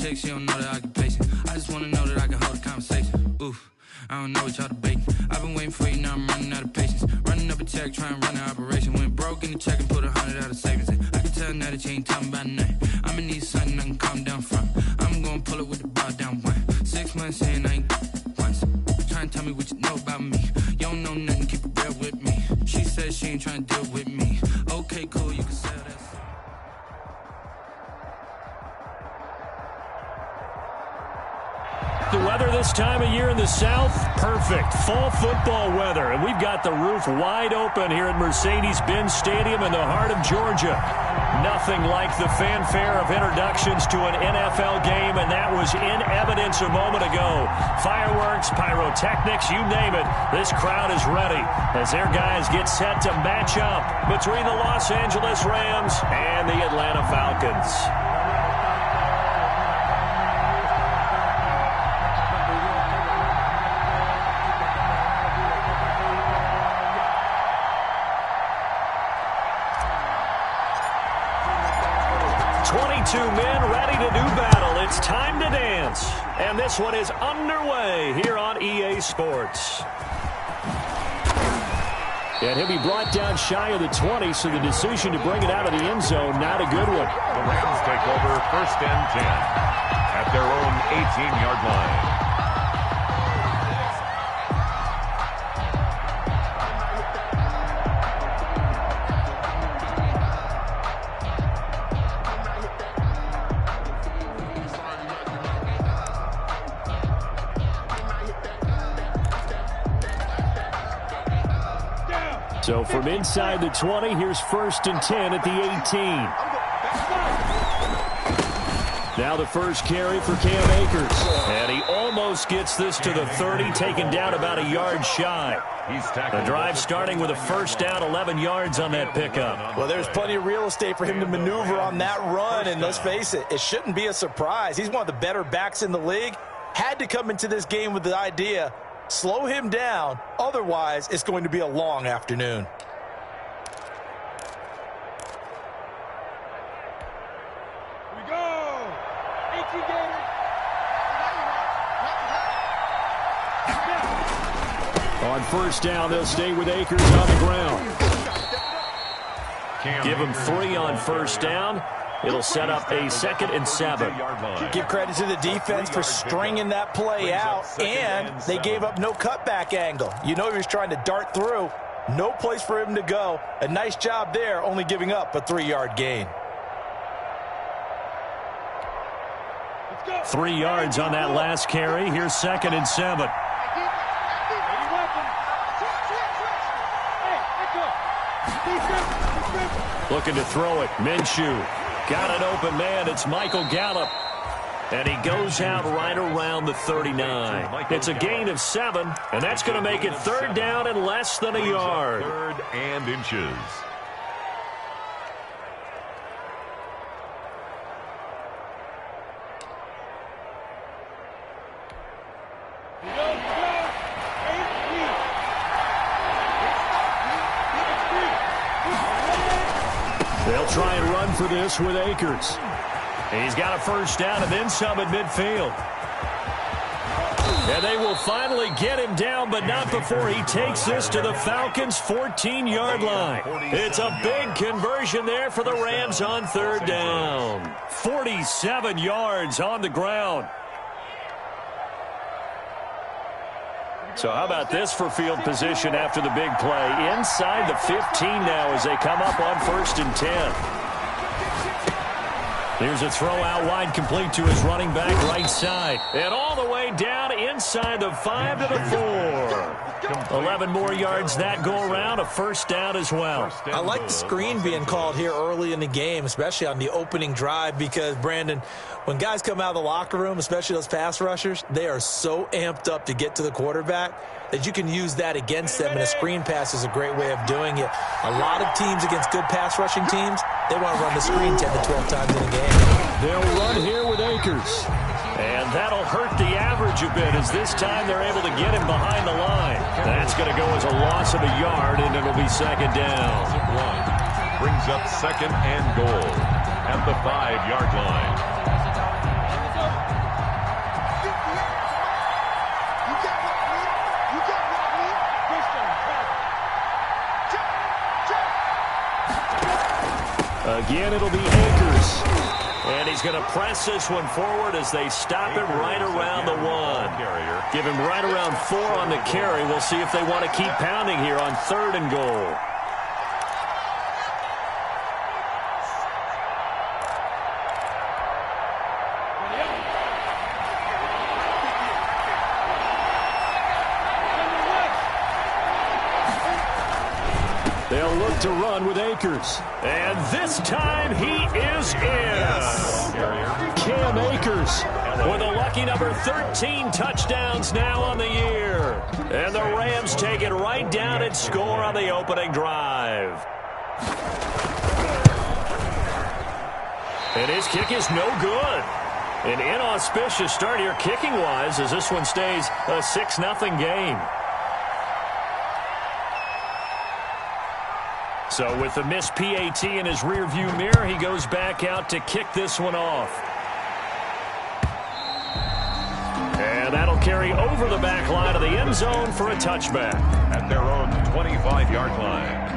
chick, she don't know that occupation. I just wanna know that I can hold a conversation. Oof, I don't know what y'all debating. I've been waiting for you, now I'm running out of patience. Running up a check, trying to run an operation. Went broke in the check and put 100 out of savings in. I can tell now that you ain't talking about nothing. I'ma need something I can calm down from. I'm gonna pull it with the bar down one. 6 months in, I ain't once. Trying to tell me what you know about me. You don't know nothing, keep it real with me. She said she ain't trying to deal with me. Okay, cool, you can sell that. The weather this time of year in the South, perfect. Fall football weather. And we've got the roof wide open here at Mercedes-Benz Stadium in the heart of Georgia. Nothing like the fanfare of introductions to an NFL game, and that was in evidence a moment ago. Fireworks, pyrotechnics, you name it. This crowd is ready as their guys get set to match up between the Los Angeles Rams and the Atlanta Falcons. Two men ready to do battle. It's time to dance. And this one is underway here on EA Sports. And he'll be brought down shy of the 20, so the decision to bring it out of the end zone, not a good one. The Rams take over 1st and 10 at their own 18-yard line. So from inside the 20, here's 1st and 10 at the 18. Now the first carry for Cam Akers. And he almost gets this to the 30, taken down about a yard shy. The drive starting with a 1st down, 11 yards on that pickup. Well, there's plenty of real estate for him to maneuver on that run, and let's face it, it shouldn't be a surprise. He's one of the better backs in the league. Had to come into this game with the idea, slow him down, otherwise it's going to be a long afternoon. Here we go. Thank you, Gator. On 1st down, they'll stay with Akers on the ground. Give him 3 on 1st down. It'll set up a 2nd and 7. Give credit to the defense for stringing that play out, and they gave up no cutback angle. You know he was trying to dart through. No place for him to go. A nice job there, only giving up a 3-yard gain. 3 yards on that last carry. Here's 2nd and 7. Looking to throw it. Minshew. Got an open man. It's Michael Gallup. And he goes out right around the 39. It's a gain of 7, and that's going to make it 3rd down and less than a yard. 3rd and inches. They'll try and run for this with Akers. He's got a 1st down and then some at midfield. And they will finally get him down, but not before he takes this to the Falcons' 14-yard line. It's a big conversion there for the Rams on 3rd down. 47 yards on the ground. So how about this for field position after the big play? Inside the 15 now as they come up on 1st and 10. Here's a throw out wide, complete to his running back right side. And all the way down inside the 5 to the 4. 11 more yards that go around, a 1st down as well. I like the screen being called here early in the game, especially on the opening drive, because, Brandon, when guys come out of the locker room, especially those pass rushers, they are so amped up to get to the quarterback that you can use that against them, and a screen pass is a great way of doing it. A lot of teams against good pass rushing teams, they want to run the screen 10 to 12 times in a game. They'll run here with Akers. And that'll hurt the average a bit as this time they're able to get him behind the line. That's going to go as a loss of a yard, and it'll be 2nd down. Brings up 2nd and goal at the 5-yard line. Again, it'll be Akers. And he's going to press this one forward as they stop him right around the 1. Give him right around 4 on the carry. We'll see if they want to keep pounding here on 3rd and goal. They'll look to run with Akers. And this time he is in. Cam Akers with a lucky number 13 touchdowns now on the year. And the Rams take it right down and score on the opening drive. And his kick is no good. An inauspicious start here kicking-wise as this one stays a 6-0 game. So with the missed PAT in his rearview mirror, he goes back out to kick this one off. And that'll carry over the back line of the end zone for a touchback. At their own 25-yard line.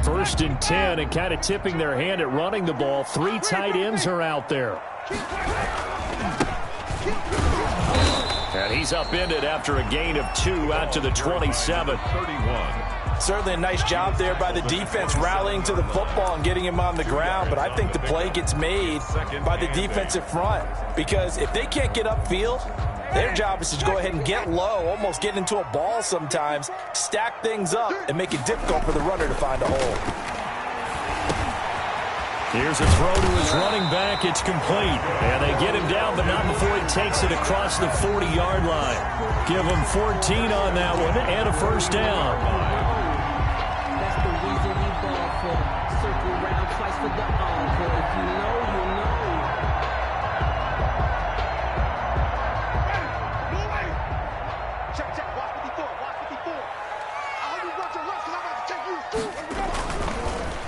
First and 10, and kind of tipping their hand at running the ball. 3 tight ends are out there. And he's upended after a gain of 2 out to the 27. 31. Certainly a nice job there by the defense rallying to the football and getting him on the ground. But I think the play gets made by the defensive front. Because if they can't get upfield, their job is to go ahead and get low, almost get into a ball sometimes, stack things up, and make it difficult for the runner to find a hole. Here's a throw to his running back. It's complete. And they get him down, but not before he takes it across the 40-yard line. Give him 14 on that one and a first down. That's the reason we ball for. Circle round twice for the encore. If you know, you know.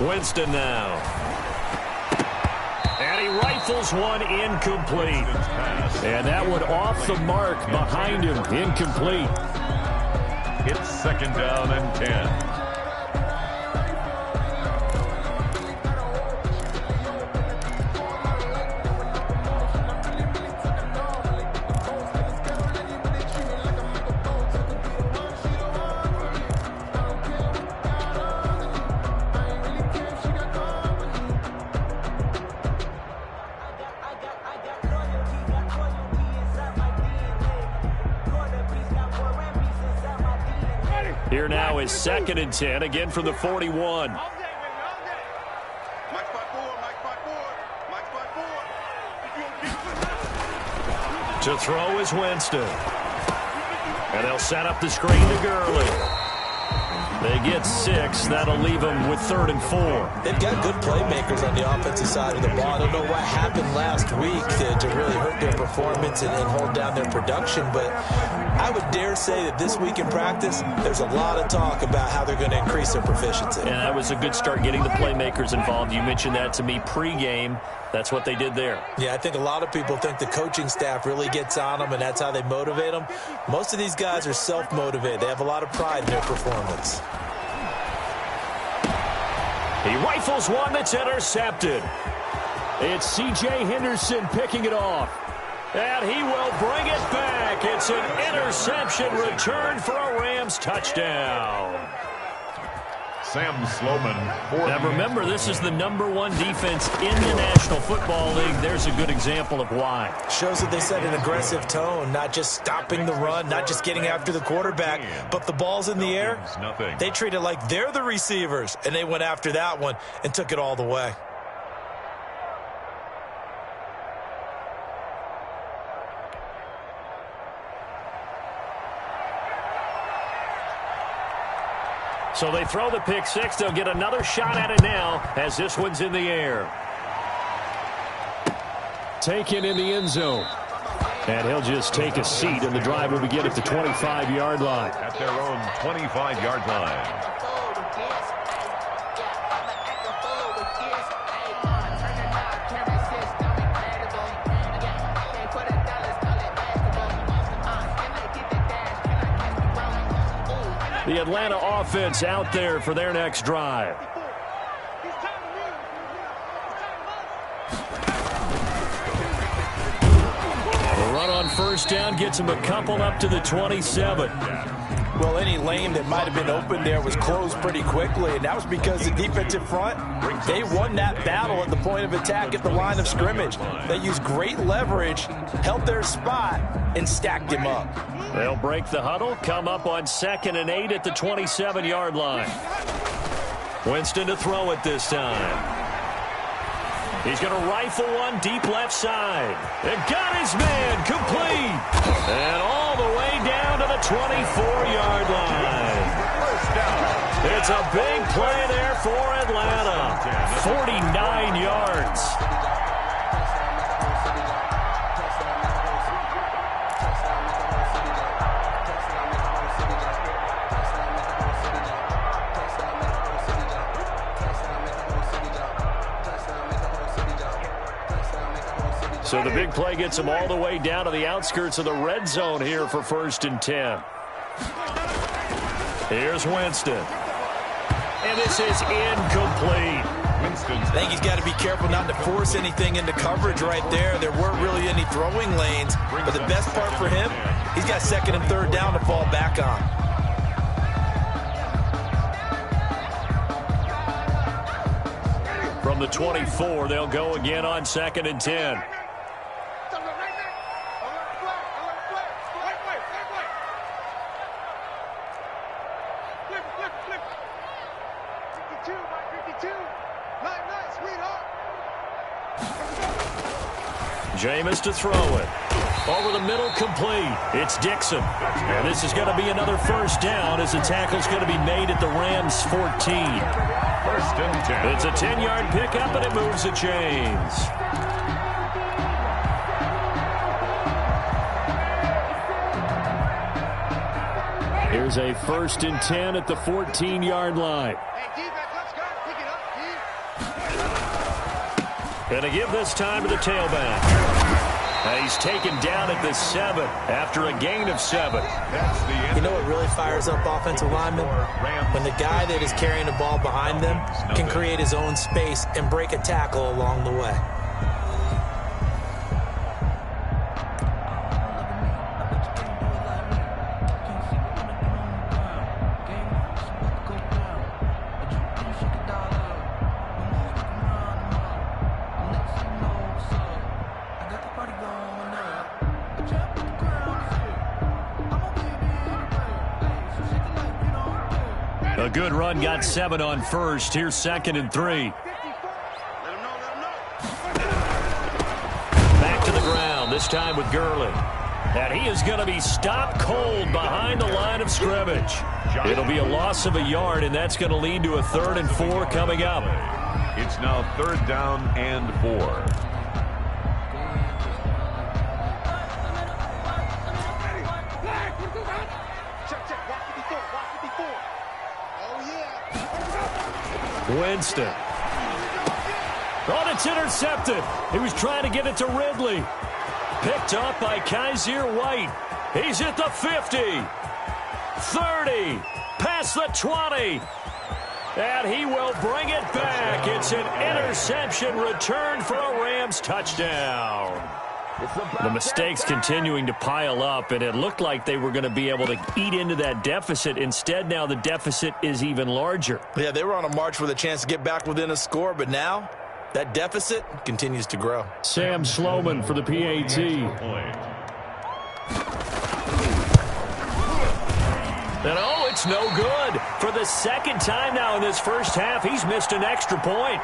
Winston now. And he rifles one incomplete. And that one off the mark behind him. Incomplete. It's 2nd down and 10. Here now is 2nd and 10, again from the 41. To throw is Winston. And they'll set up the screen to Gurley. They get 6. That'll leave them with 3rd and 4. They've got good playmakers on the offensive side of the ball. I don't know what happened last week to really hurt their performance and hold down their production, but I would dare say that this week in practice, there's a lot of talk about how they're going to increase their proficiency. And that was a good start getting the playmakers involved. You mentioned that to me pregame. That's what they did there. Yeah, I think a lot of people think the coaching staff really gets on them, and that's how they motivate them. Most of these guys are self-motivated. They have a lot of pride in their performance. He rifles one that's intercepted. It's C.J. Henderson picking it off. And he will bring it back. It's an interception return for a Rams touchdown. Sam Sloman. Now remember, this is the #1 defense in the National Football League. There's a good example of why. Shows that they set an aggressive tone, not just stopping the run, not just getting after the quarterback, but the ball's in the air. They treat it like they're the receivers, and they went after that one and took it all the way. So they throw the pick six. They'll get another shot at it now as this one's in the air. Taken in the end zone. And he'll just take a seat, and the drive will begin at the 25-yard line. At their own 25-yard line. The Atlanta offense out there for their next drive. The run on first down gets him a couple up to the 27. Well, any lane that might have been open there was closed pretty quickly, and that was because the defensive front, they won that battle at the point of attack at the line of scrimmage. They used great leverage, held their spot, and stacked him up. They'll break the huddle, come up on 2nd and 8 at the 27-yard line. Winston to throw it this time. He's going to rifle one deep left side. And got his man complete. And all the way down to the 24-yard line. It's a big play there for Atlanta. 49 yards. So the big play gets him all the way down to the outskirts of the red zone here for 1st and 10. Here's Winston. And this is incomplete. I think he's got to be careful not to force anything into coverage right there. There weren't really any throwing lanes. But the best part for him, he's got 2nd and 3rd down to fall back on. From the 24, they'll go again on 2nd and 10. Jameis to throw it. Over the middle, complete. It's Dixon. And this is going to be another 1st down as the tackle's going to be made at the Rams' 14. 1st and 10. It's a 10-yard pickup, and it moves the chains. Here's a 1st and 10 at the 14-yard line. And to give this time to the tailback. He's taken down at the 7 after a gain of 7. You know what really fires up offensive linemen? When the guy that is carrying the ball behind them can create his own space and break a tackle along the way. A good run got 7 on first. Here's 2nd and 3. Back to the ground, this time with Gurley. And he is going to be stopped cold behind the line of scrimmage. It'll be a loss of a yard, and that's going to lead to a 3rd and 4 coming up. It's now 3rd down and 4. Winston. Oh, it's intercepted. He was trying to get it to Ridley. Picked up by Kaiser White. He's at the 50. 30. Past the 20. And he will bring it back. It's an interception returned for a Rams touchdown. The mistakes continuing to pile up, and it looked like they were going to be able to eat into that deficit. Instead, now the deficit is even larger. Yeah, they were on a march with a chance to get back within a score, but now that deficit continues to grow. Sam Sloman for the PAT. And oh, it's no good. For the 2nd time now in this first half, he's missed an extra point.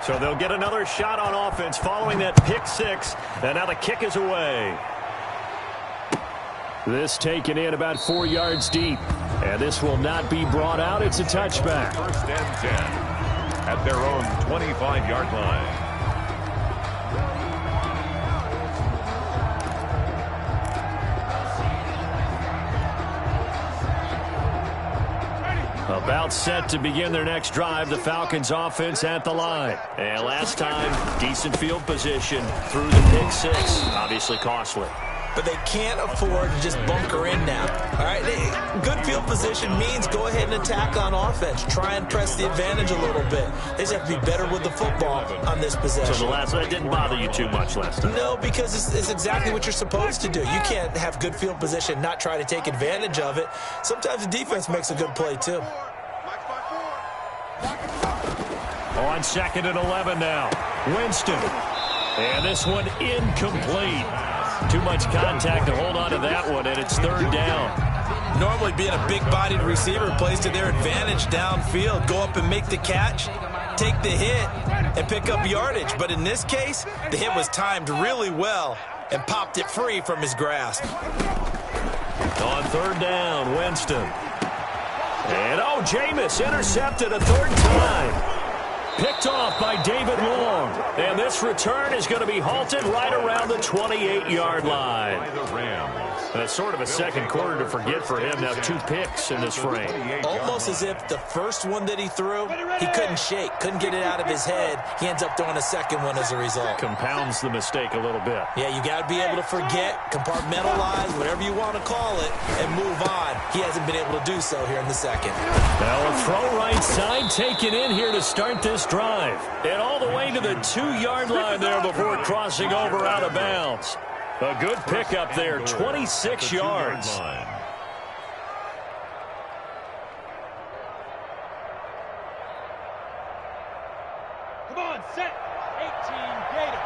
So they'll get another shot on offense following that pick 6. And now the kick is away. This taken in about 4 yards deep. And this will not be brought out. It's a touchback. 1st and 10 at their own 25-yard line. About set to begin their next drive. The Falcons offense at the line. And last time, decent field position through the pick six. Obviously costly. But they can't afford to just bunker in now. All right, good field position means go ahead and attack on offense. Try and press the advantage a little bit. They just have to be better with the football on this possession. So the last one didn't bother you too much last time? No, because it's exactly what you're supposed to do. You can't have good field position, not try to take advantage of it. Sometimes the defense makes a good play too. On 2nd and 11 now. Winston. And this one incomplete. Too much contact to hold on to that one, and it's 3rd down. Normally being a big-bodied receiver plays to their advantage downfield. Go up and make the catch, take the hit, and pick up yardage. But in this case, the hit was timed really well and popped it free from his grasp. On 3rd down, Winston. And, Jameis intercepted a 3rd time. Picked off by David Long. And this return is going to be halted right around the 28-yard line. That's sort of a second quarter to forget for him. Now 2 picks in this frame. Almost as if the first one that he threw, he couldn't shake, couldn't get it out of his head. He ends up throwing a second one as a result. Compounds the mistake a little bit. Yeah, you got to be able to forget, compartmentalize, whatever you want to call it, and move on. He hasn't been able to do so here in the second. Now a throw right side taken in here to start this drive. And all the way to the 2-yard line there before crossing over out of bounds. A good pickup there, 26 yards. Come on, set. 18, Gator.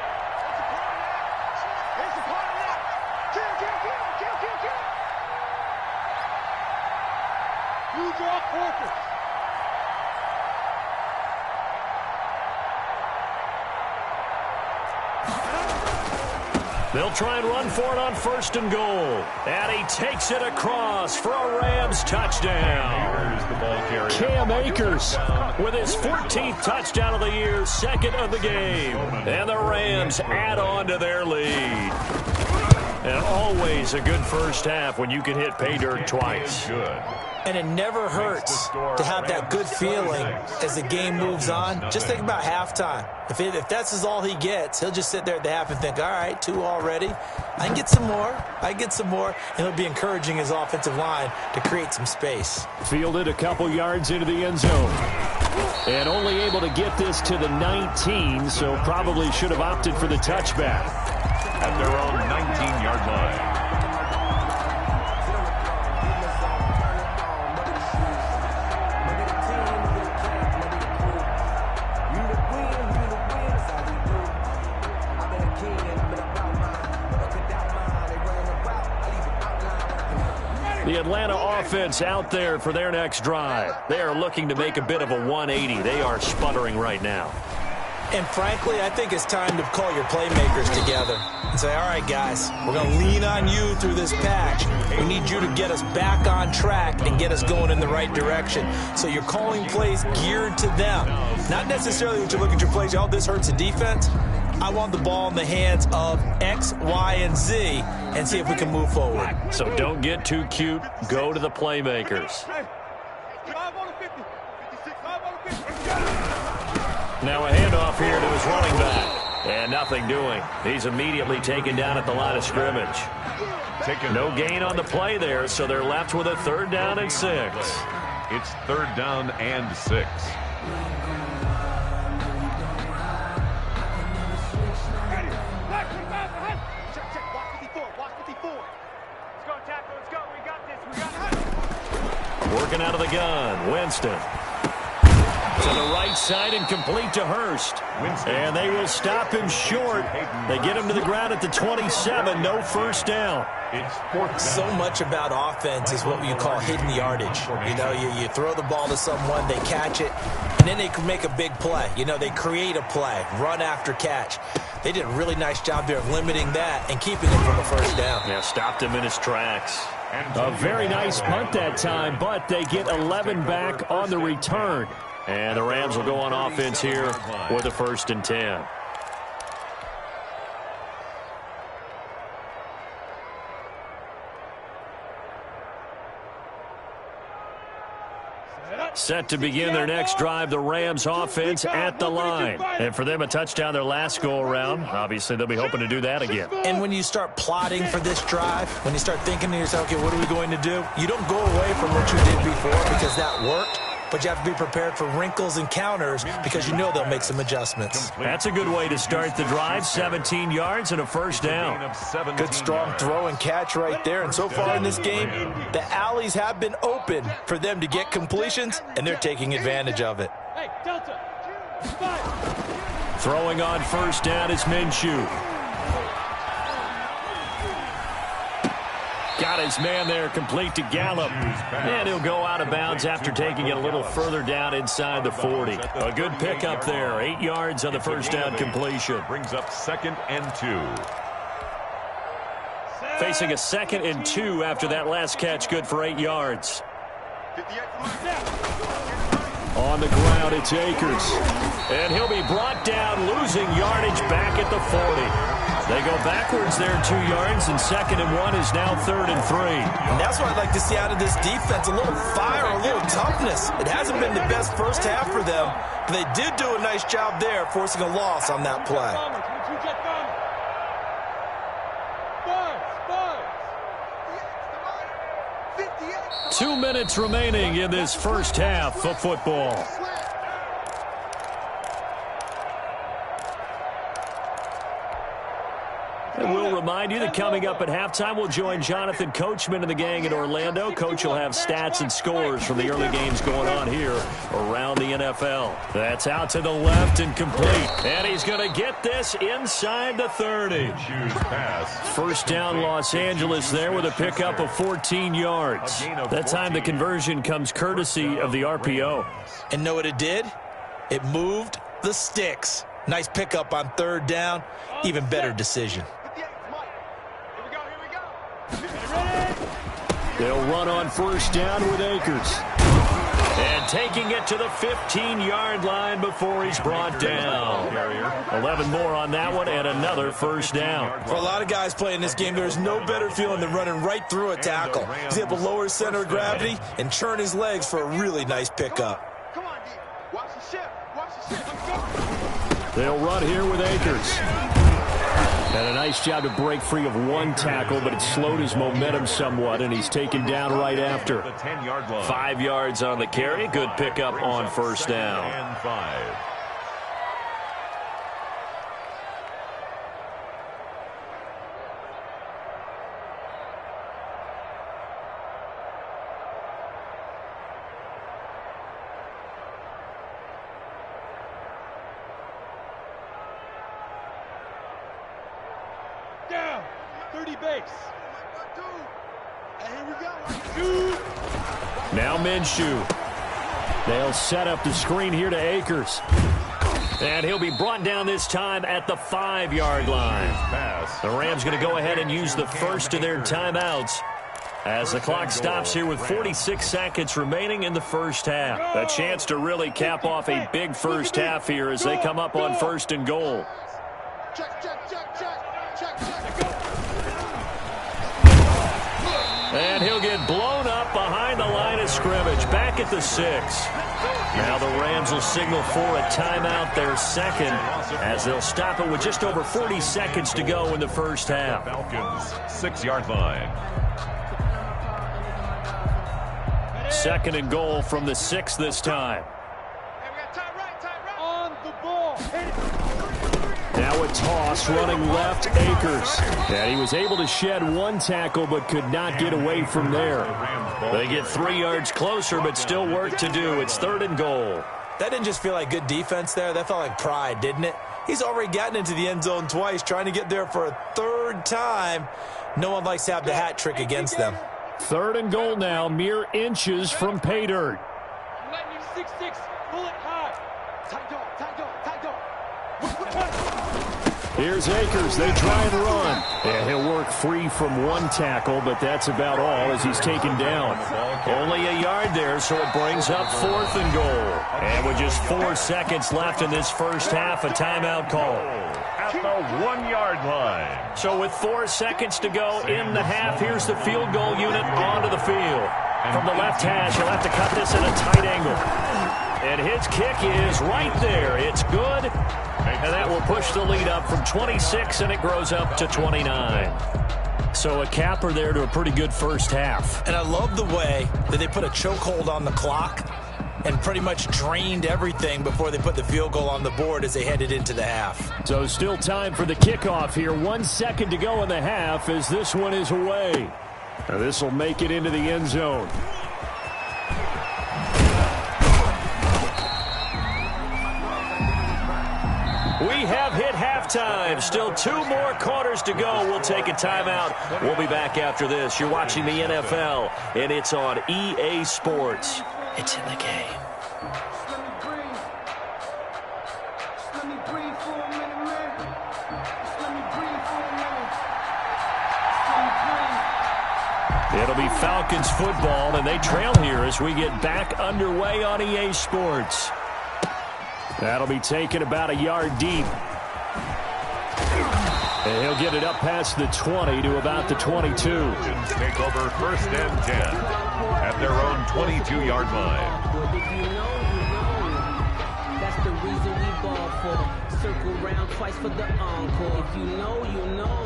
Here's the corner now. Kill. You draw quarters. They'll try and run for it on 1st and goal. And he takes it across for a Rams touchdown. Cam Akers with his 14th touchdown of the year, 2nd of the game. And the Rams add on to their lead. And always a good first half when you can hit pay dirt twice. And it never hurts to have that good feeling as the game moves on. Just think about halftime. If that's all he gets, he'll just sit there at the half and think, all right, 2 already. I can get some more. And he'll be encouraging his offensive line to create some space. Fielded a couple yards into the end zone. And only able to get this to the 19, so probably should have opted for the touchback. At their own 19-yard line. The Atlanta offense out there for their next drive. They are looking to make a bit of a 180. They are sputtering right now. And frankly, I think it's time to call your playmakers together and say, all right, guys, we're going to lean on you through this patch. We need you to get us back on track and get us going in the right direction. So you're calling plays geared to them. Not necessarily that you look at your plays, this hurts the defense. I want the ball in the hands of X, Y, and Z and see if we can move forward. So don't get too cute. Go to the playmakers. Now a handoff here to his running back. And nothing doing. He's immediately taken down at the line of scrimmage. No gain on the play there, so they're left with a 3rd down and 6. It's 3rd down and 6. Working out of the gun, Winston. To the right side and complete to Hurst. And they will stop him short. They get him to the ground at the 27. No 1st down. So much about offense is what you call hidden yardage. You throw the ball to someone, they catch it, and then they can make a big play. They create a play, run after catch. They did a really nice job there of limiting that and keeping him from a 1st down. Yeah, stopped him in his tracks. A very nice punt that time, but they get 11 back on the return. And the Rams will go on offense here with a 1st and 10. Set up. Set to begin their next drive, the Rams offense at the line. And for them, a touchdown their last go-around. Obviously, they'll be hoping to do that again. And when you start plotting for this drive, when you start thinking to yourself, okay, what are we going to do? You don't go away from what you did before because that worked. But you have to be prepared for wrinkles and counters because you know they'll make some adjustments. That's a good way to start the drive. 17 yards and a first down. Good strong throw and catch right there. And so far in this game, the alleys have been open for them to get completions, and they're taking advantage of it. Hey, Delta. Throwing on first down is Minshew. Got his man there, complete to Gallup. And he'll go out of bounds after taking it a little further down inside the 40. A good pickup there. 8 yards on the first down completion. Brings up 2nd and 2. Facing a 2nd and 2 after that last catch, good for 8 yards. On the ground, it's Akers. And he'll be brought down, losing yardage back at the 40. They go backwards there 2 yards, and 2nd and 1 is now 3rd and 3. And that's what I'd like to see out of this defense, a little fire, a little toughness. It hasn't been the best first half for them, but they did do a nice job there, forcing a loss on that play. 2 minutes remaining in this first half of football. And we'll remind you that coming up at halftime, we'll join Jonathan Coachman and the gang in Orlando. Coach will have stats and scores from the early games going on here around the NFL. That's out to the left and complete. And he's going to get this inside the 30. First down, Los Angeles there with a pickup of 14 yards. That time the conversion comes courtesy of the RPO. And know what it did? It moved the sticks. Nice pickup on 3rd down. Even better decision. They'll run on first down with Akers. And taking it to the 15-yard line before he's brought down. 11 more on that one and another first down. For a lot of guys playing this game, there's no better feeling than running right through a tackle. He's able to lower his center of gravity and churn his legs for a really nice pickup. Come on, D. Watch the ship. Watch the ship. Let's go. They'll run here with Akers. And a nice job to break free of one tackle, but it slowed his momentum somewhat, and he's taken down right after. 5 yards on the carry. Good pickup on first down. And 5. Down. 30 base. And here we go. Now Minshew. They'll set up the screen here to Akers. And he'll be brought down this time at the 5-yard line. The Rams going to go ahead and use the first of their timeouts as the clock stops here with 46 seconds remaining in the first half. A chance to really cap off a big first half here as they come up on 1st and goal. And he'll get blown up behind the line of scrimmage, back at the 6. Now the Rams will signal for a timeout, their 2nd, as they'll stop it with just over 40 seconds to go in the first half. Falcons, 6-yard line. 2nd and goal from the 6 this time. On the ball. Now a toss running left, Akers. And he was able to shed one tackle but could not get away from there. They get 3 yards closer but still work to do. It's 3rd and goal. That didn't just feel like good defense there. That felt like pride, didn't it? He's already gotten into the end zone twice, trying to get there for a 3rd time. No one likes to have the hat trick against them. 3rd and goal now, mere inches from pay dirt. I'm letting you 6-6, pull it high. Tight dog, tight dog, tight dog. Here's Akers. They try and run. And he'll work free from one tackle, but that's about all as he's taken down. Only a yard there, so it brings up 4th and goal. And with just 4 seconds left in this first half, a timeout call. At the 1-yard line. So with 4 seconds to go in the half, here's the field goal unit onto the field. From the left hash, he'll have to cut this at a tight angle. And his kick is right there. It's good. And that will push the lead up from 26, and it grows up to 29. So a capper there to a pretty good first half. And I love the way that they put a chokehold on the clock and pretty much drained everything before they put the field goal on the board as they headed into the half. So still time for the kickoff here. 1 second to go in the half as this one is away. Now this will make it into the end zone. We have hit halftime. Still 2 more quarters to go. We'll take a timeout. We'll be back after this. You're watching the NFL, and it's on EA Sports. It's in the game. It'll be Falcons football, and they trail here as we get back underway on EA Sports. That'll be taken about a yard deep. And he'll get it up past the 20 to about the 22. Take over 1st and 10 at their own 22-yard line. If you know, you know. That's the reason we ball for. Circle round twice for the encore. If you know, you know.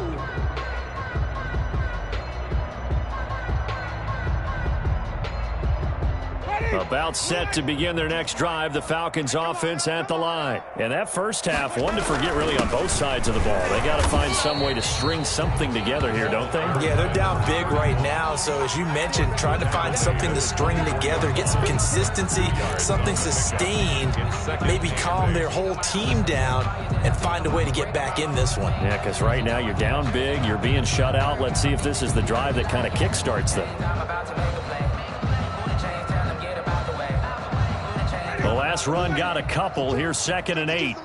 About set to begin their next drive, the Falcons offense at the line. And that first half, one to forget really on both sides of the ball. They got to find some way to string something together here, don't they? Yeah, they're down big right now. So as you mentioned, trying to find something to string together, get some consistency, something sustained, maybe calm their whole team down and find a way to get back in this one. Yeah, because right now you're down big, you're being shut out. Let's see if this is the drive that kind of kickstarts them. The last run got a couple. Here's 2nd and 8.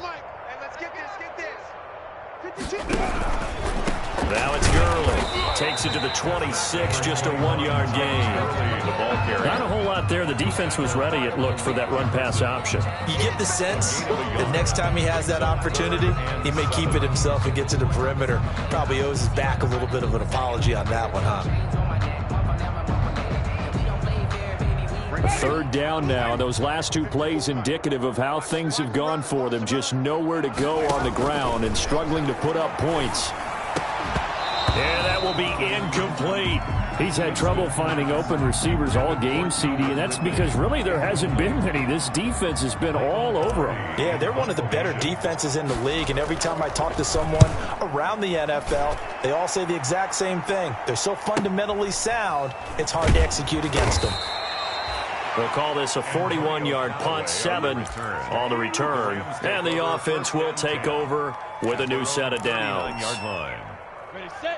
Now it's Gurley. Takes it to the 26, just a 1-yard gain. Not a whole lot there. The defense was ready, it looked, for that run-pass option. You get the sense that next time he has that opportunity, he may keep it himself and get to the perimeter. Probably owes his back a little bit of an apology on that one, huh? 3rd down now. Those last 2 plays indicative of how things have gone for them. Just nowhere to go on the ground and struggling to put up points. And that will be incomplete. He's had trouble finding open receivers all game, CD, and that's because really there hasn't been many. This defense has been all over them. Yeah, they're one of the better defenses in the league, and every time I talk to someone around the NFL, they all say the exact same thing. They're so fundamentally sound, it's hard to execute against them. We'll call this a 41-yard punt, 7 on the return. And the offense will take over with a new set of downs.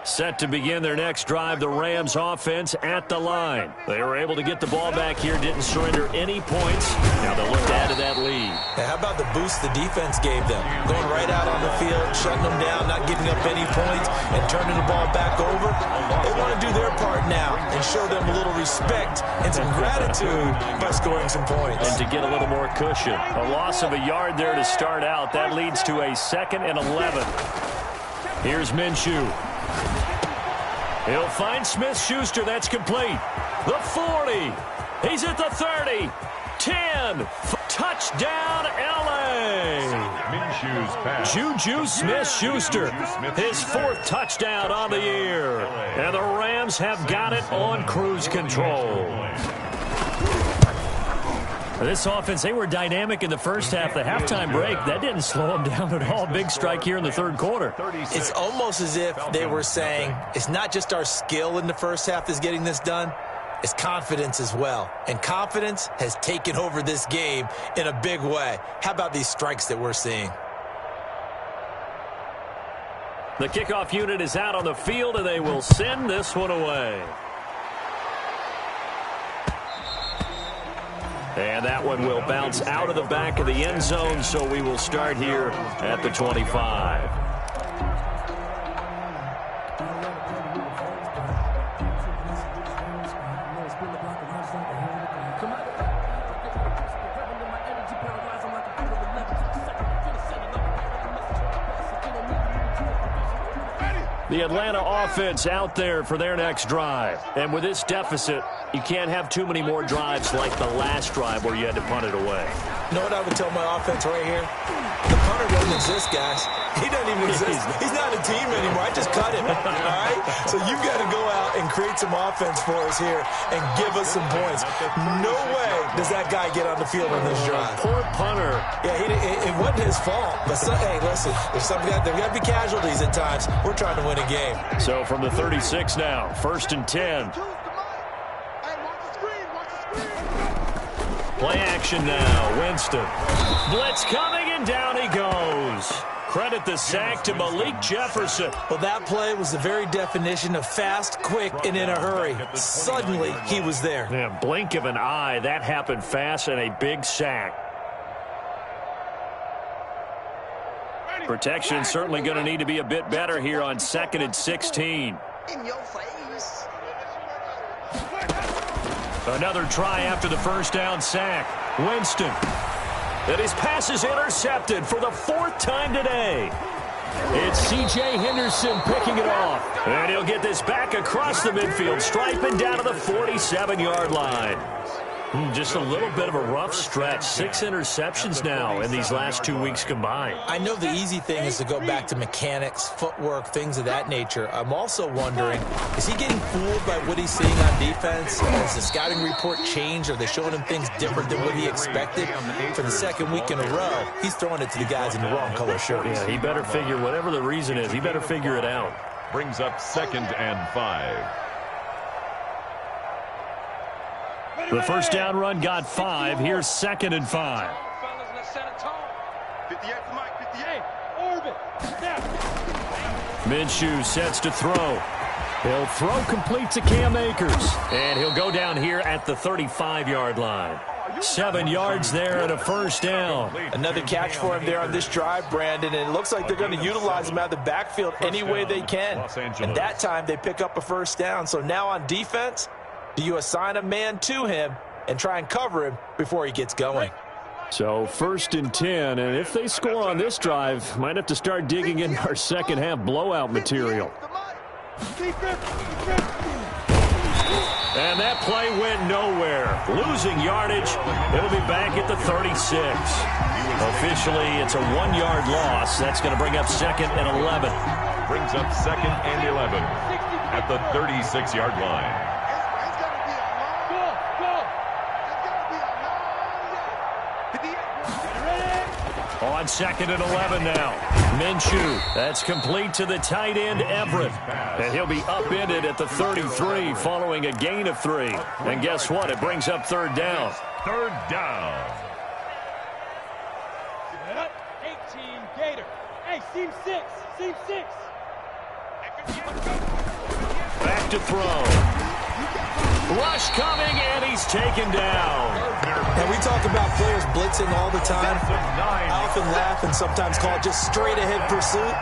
Set to begin their next drive, the Rams offense at the line. They were able to get the ball back here, didn't surrender any points. Now they'll look to add to that lead. Now, how about the boost the defense gave them? Going right out on the field, shutting them down, not giving up any points, and turning the ball back over. They want to do their part now and show them a little respect and some gratitude by scoring some points. And to get a little more cushion. A loss of a yard there to start out. That leads to a 2nd and 11. Here's Minshew. He'll find Smith-Schuster. That's complete. The 40. He's at the 30. 10. Touchdown, L.A. Minshew's pass. Juju Smith-Schuster. His 4th touchdown on the year. And the Rams have got it on cruise control. This offense, they were dynamic in the first half. The halftime break, that didn't slow them down at all. Big strike here in the 3rd quarter. It's almost as if they were saying, it's not just our skill in the first half that's getting this done, it's confidence as well. And confidence has taken over this game in a big way. How about these strikes that we're seeing? The kickoff unit is out on the field, and they will send this one away. And that one will bounce out of the back of the end zone, so we will start here at the 25. The Atlanta offense out there for their next drive. And with this deficit, you can't have too many more drives like the last drive where you had to punt it away. You know what I would tell my offense right here? The punter doesn't exist, guys. He doesn't even exist. He's not a team anymore. I just cut him, all right? So you've got to go out and create some offense for us here and give us some points. No way does that guy get on the field on this drive. Poor punter. Yeah, it wasn't his fault. But, hey, listen, there got to be casualties at times. We're trying to win a game. So from the 36 now, 1st and 10. Play action now. Winston. Blitz coming, and down he goes. Credit the sack to Malik Jefferson. Well, that play was the very definition of fast, quick, and in a hurry. Suddenly, he was there. Yeah, blink of an eye. That happened fast, and a big sack. Protection certainly going to need to be a bit better here on 2nd and 16. In your face. Another try after the first down sack. Winston. And his pass is intercepted for the 4th time today. It's C.J. Henderson picking it off. And he'll get this back across the midfield stripe and down to the 47-yard line. Just a little bit of a rough stretch. 6 interceptions now in these last 2 weeks combined. I know the easy thing is to go back to mechanics, footwork, things of that nature. I'm also wondering, is he getting fooled by what he's seeing on defense? Has the scouting report changed? Are they showing him things different than what he expected? For the 2nd week in a row, he's throwing it to the guys in the wrong color shirts. Yeah, he better figure, whatever the reason is, he better figure it out. Brings up 2nd and 5. The first down run got 5. Here's 2nd and 5. Minshew sets to throw. He'll throw complete to Cam Akers. And he'll go down here at the 35-yard line. 7 yards there and a first down. Another catch for him there on this drive, Brandon, and it looks like they're going to utilize him out of the backfield any way they can. And that time they pick up a first down. So now on defense, do you assign a man to him and try and cover him before he gets going? So 1st and 10, and if they score on this drive, might have to start digging in our second half blowout material. And that play went nowhere. Losing yardage. It'll be back at the 36. Officially, it's a 1-yard loss. That's going to bring up 2nd and 11. Brings up 2nd and 11 at the 36-yard line. On 2nd and 11 now. Minshew. That's complete to the tight end, Everett. And he'll be upended at the 33 following a gain of 3. And guess what? It brings up 3rd down. 3rd down. 18 Gator. Hey, seam 6. Seam 6. Back to throw. Rush coming, and he's taken down. And we talk about players blitzing all the time. I often laugh and sometimes call it just straight-ahead pursuit.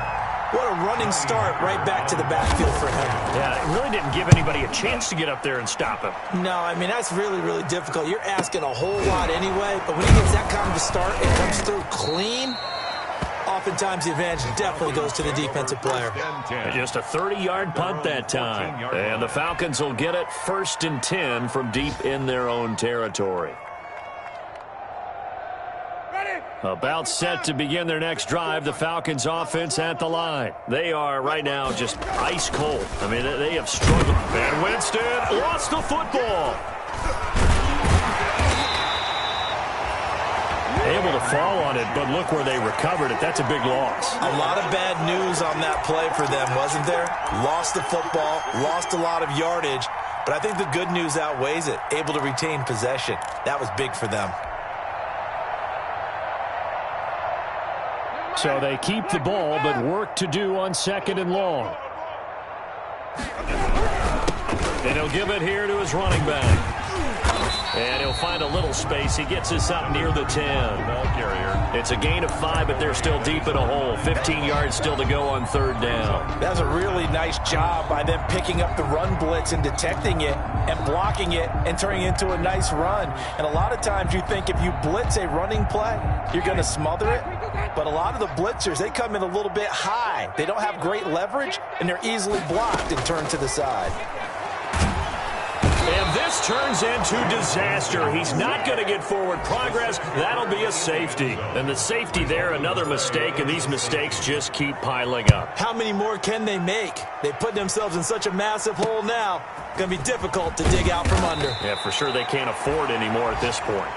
What a running start right back to the backfield for him. Yeah, it really didn't give anybody a chance to get up there and stop him. No, I mean, that's really, really difficult. You're asking a whole lot anyway, but when he gets that kind of a start and comes through clean, oftentimes the advantage definitely goes to the defensive player. Just a 30-yard punt that time. And the Falcons will get it 1st and 10 from deep in their own territory. About set to begin their next drive, the Falcons offense at the line. They are right now just ice cold. I mean, they have struggled. And Winston lost the football. Able to fall on it, but look where they recovered it. That's a big loss. A lot of bad news on that play for them, wasn't there? Lost the football, lost a lot of yardage, but I think the good news outweighs it. Able to retain possession. That was big for them. So they keep the ball, but work to do on 2nd and long. And he'll give it here to his running back. And he'll find a little space. He gets us up near the 10. Ball carrier. It's a gain of 5, but they're still deep in a hole. 15 yards still to go on third down. That's a really nice job by them picking up the run blitz and detecting it and blocking it and turning it into a nice run. And a lot of times you think if you blitz a running play, you're going to smother it. But a lot of the blitzers, they come in a little bit high. They don't have great leverage, and they're easily blocked and turned to the side. And this turns into disaster. He's not going to get forward progress. That'll be a safety. And the safety there, another mistake, and these mistakes just keep piling up. How many more can they make? They put themselves in such a massive hole now. Going to be difficult to dig out from under. Yeah, for sure they can't afford anymore at this point.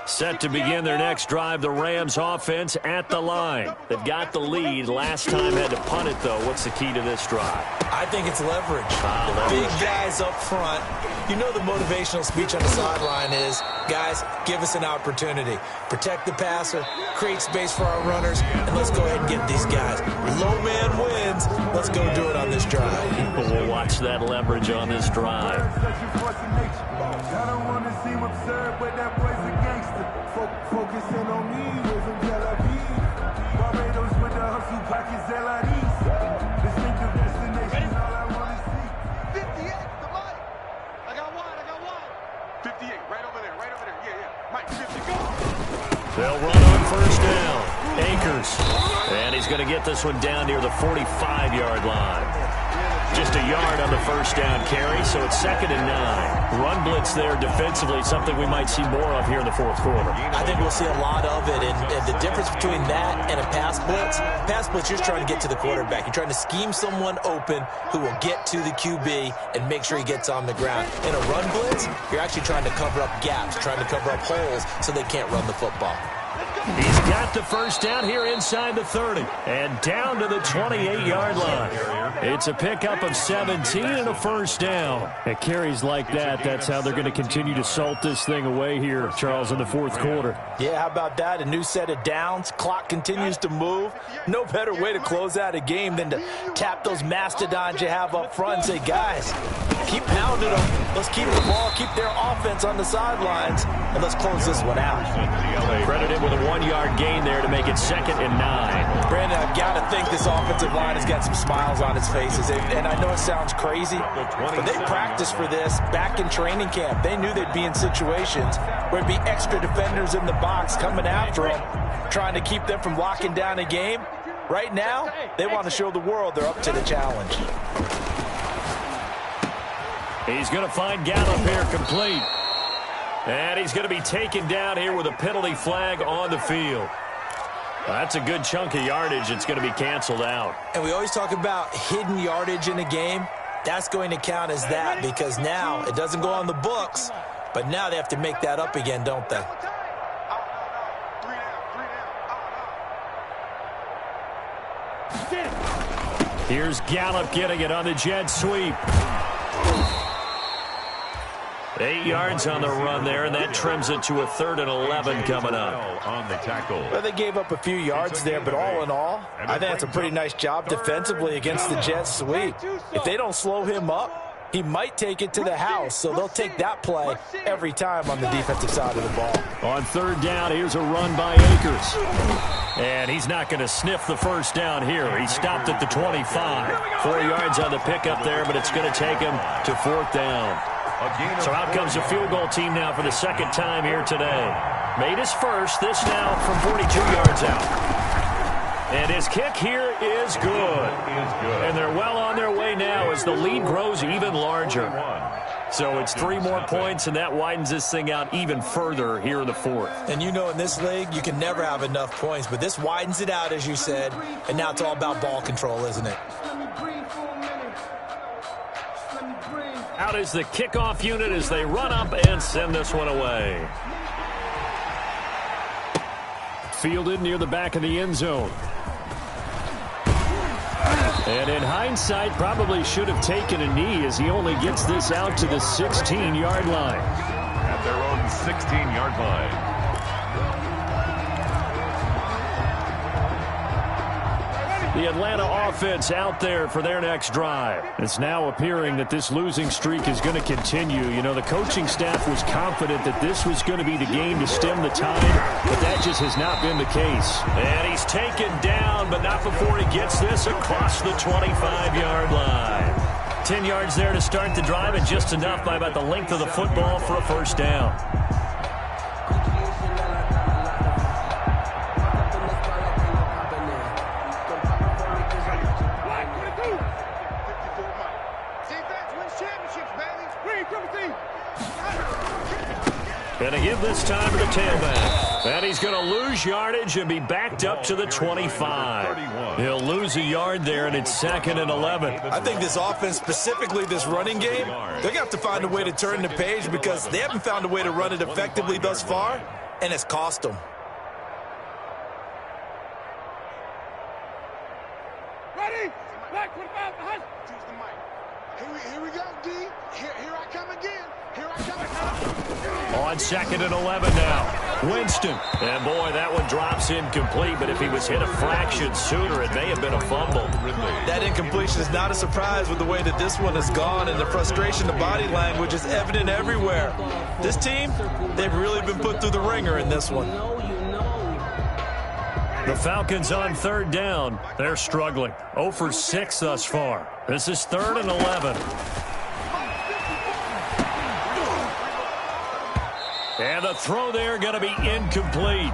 Set to begin their next drive, the Rams offense at the line. They've got the lead. Last time had to punt it, though. What's the key to this drive? I think it's leverage. The big guys up front. You know the motivational speech on the sideline is, guys, give us an opportunity. Protect the passer, create space for our runners, and let's go ahead and get these guys. Low man wins. Let's go do it on this drive. We'll watch that leverage on this drive. I don't want to seem absurd, but that boy's a gangster. Focusing on me, wasn't Tel Aviv. Barbados with the hustle, pockets LREs. Distinctive destination, all I want to see. 58, the mic. I got one. 58, right over there. Yeah. Mike, 50, go. They'll run on first down. Akers. And he's going to get this one down near the 45-yard line. Just a yard on the first down carry, so it's 2nd and 9. Run blitz there defensively, something we might see more of here in the fourth quarter. I think we'll see a lot of it, and the difference between that and a pass blitz, you're trying to get to the quarterback. You're trying to scheme someone open who will get to the QB and make sure he gets on the ground. In a run blitz, you're actually trying to cover up gaps, trying to cover up holes so they can't run the football. He's got the first down here inside the 30 and down to the 28-yard line. It's a pickup of 17 and a first down. At carries like that, that's how they're going to continue to salt this thing away here, Charles, in the fourth quarter. Yeah, how about that? A new set of downs. Clock continues to move. No better way to close out a game than to tap those mastodons you have up front and say, guys, keep pounding them. Let's keep the ball, keep their offense on the sidelines, and let's close this one out. Credited with a 1-yard gain there to make it 2nd and 9. Brandon, I've got to think this offensive line has got some smiles on its faces. And I know it sounds crazy, but they practiced for this back in training camp. They knew they'd be in situations where there'd be extra defenders in the box coming after them, trying to keep them from locking down a game. Right now, they want to show the world they're up to the challenge. He's going to find Gallup here complete. And he's going to be taken down here with a penalty flag on the field. That's a good chunk of yardage. It's going to be canceled out. And we always talk about hidden yardage in a game. That's going to count as that because now it doesn't go on the books, but now they have to make that up again, don't they? Here's Gallup getting it on the jet sweep. 8 yards on the run there, and that trims it to a 3rd and 11 coming up. On the tackle. Well, they gave up a few yards there, but all in all, I think that's a pretty nice job defensively against the jet sweep. If they don't slow him up, he might take it to the house, so they'll take that play every time on the defensive side of the ball. On 3rd down, here's a run by Akers. And he's not going to sniff the first down here. He stopped at the 25. 4 yards on the pickup there, but it's going to take him to 4th down. So out comes the field goal team now for the 2nd time here today. Made his first, this now from 42 yards out. And his kick here is good. And they're well on their way now as the lead grows even larger. So it's 3 more points, and that widens this thing out even further here in the 4th. And you know in this league, you can never have enough points, but this widens it out, as you said, and now it's all about ball control, isn't it? Out is the kickoff unit as they run up and send this one away. Fielded near the back of the end zone. And in hindsight, probably should have taken a knee as he only gets this out to the 16-yard line. At their own 16-yard line. The Atlanta offense out there for their next drive. It's now appearing that this losing streak is going to continue. You know, the coaching staff was confident that this was going to be the game to stem the tide, but that just has not been the case. And he's taken down, but not before he gets this across the 25-yard line. 10 yards there to start the drive, and just enough by about the length of the football for a first down. Going to give this time to the tailback. And he's going to lose yardage and be backed up to the 25. He'll lose a yard there, and it's 2nd and 11. I think this offense, specifically this running game, they're going to have to find a way to turn the page because they haven't found a way to run it effectively thus far, and it's cost them. Ready? Black, what about the hunt? Choose the mic. Here we go, D. Here I come again. Here I come again. On 2nd and 11 now. Winston. And boy, that one drops incomplete, but if he was hit a fraction sooner, it may have been a fumble. That incompletion is not a surprise with the way that this one has gone, and the frustration, the body language is evident everywhere. This team, they've really been put through the ringer in this one. The Falcons on 3rd down. They're struggling. 0 for 6 thus far. This is 3rd and 11. And the throw there going to be incomplete.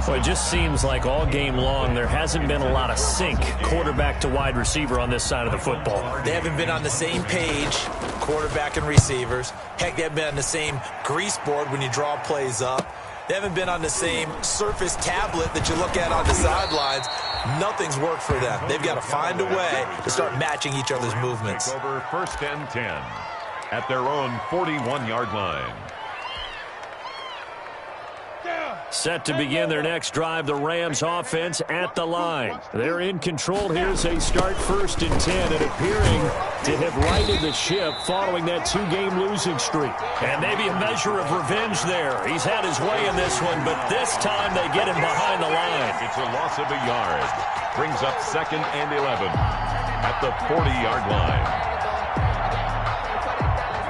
Well, it just seems like all game long there hasn't been a lot of sync quarterback to wide receiver on this side of the football. They haven't been on the same page, quarterback and receivers. Heck, they haven't been on the same grease board when you draw plays up. They haven't been on the same Surface tablet that you look at on the sidelines. Nothing's worked for them. They've got to find a way to start matching each other's movements. Over 1st and 10 at their own 41-yard line. Set to begin their next drive, the Rams offense at the line. They're in control here as they start 1st and 10 and appearing to have righted the ship following that 2-game losing streak. And maybe a measure of revenge there. He's had his way in this one, but this time they get him behind the line. It's a loss of a yard. Brings up 2nd and 11 at the 40-yard line.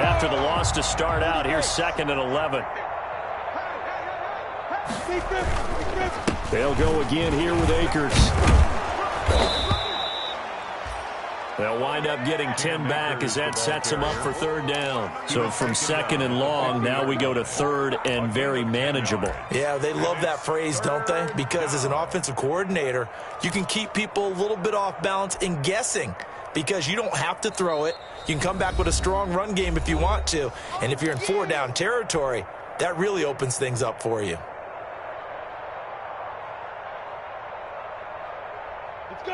After the loss to start out, here's 2nd and 11. They'll go again here with Akers. They'll wind up getting 10 back as that sets them up for 3rd down. So from 2nd and long, now we go to 3rd and very manageable. Yeah, they love that phrase, don't they? Because as an offensive coordinator, you can keep people a little bit off balance and guessing because you don't have to throw it. You can come back with a strong run game if you want to. And if you're in 4-down territory, that really opens things up for you.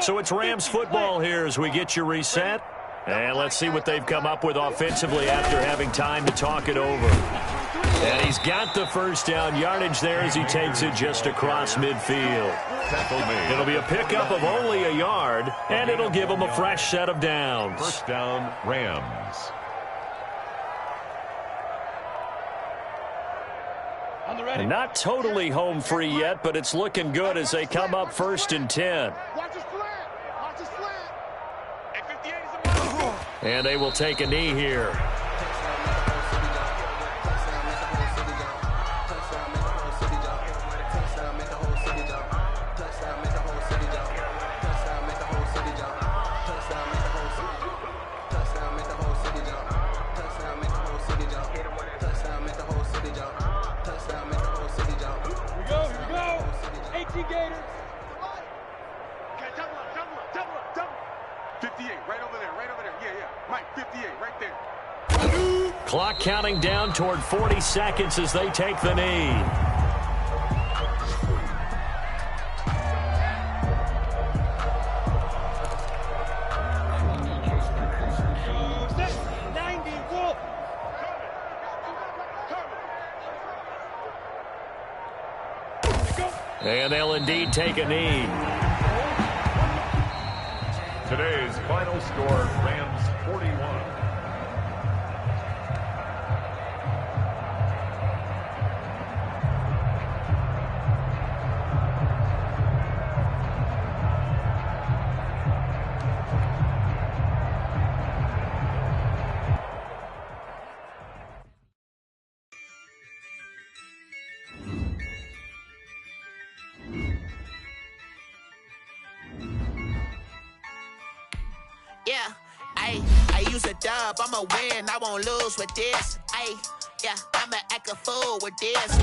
So it's Rams football here as we get you reset. And let's see what they've come up with offensively after having time to talk it over. And he's got the first down yardage there as he takes it just across midfield. It'll be a pickup of only a yard, and it'll give him a fresh set of downs. 1st down, Rams. And not totally home free yet, but it's looking good as they come up 1st and 10. And they will take a knee here. Clock counting down toward 40 seconds as they take the knee. And they'll indeed take a knee. Today's final score, Rams 41. Yeah, I use a dub, I'ma win, I won't lose with this. Yeah, I'ma act a fool with this.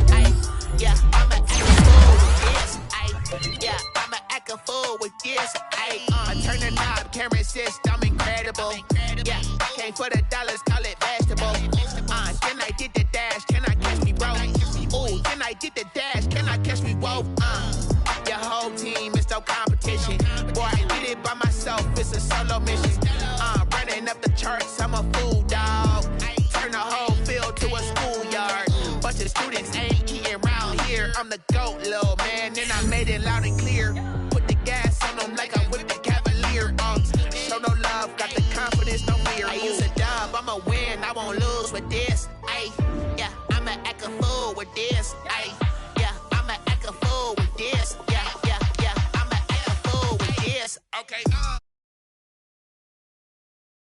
Yeah, I'ma act a fool with this. Yeah, I'ma act a fool with this. I turn the knob, camera assist, I'm incredible. Yeah, came for the dollars, call it vegetable. Then I did the dash, can I catch me, bro? Ooh, then I did the dash, can I catch me, whoa? Your whole team is no competition. Boy, I did it by myself, it's a solo mission. Running up the charts, I'm a fool, dog. Turn the whole field to a schoolyard. Bunch of students ain't eating round here. I'm the GOAT, little man, and I made it loud and clear. Put the gas on them like I whipped the Cavalier. Show no love, got the confidence, no fear. I use a dub, I'ma win, I won't lose with this. Yeah, I'ma act a fool with this. Yeah, I'ma act a fool with this. Yeah, I'ma act a fool with this. Okay,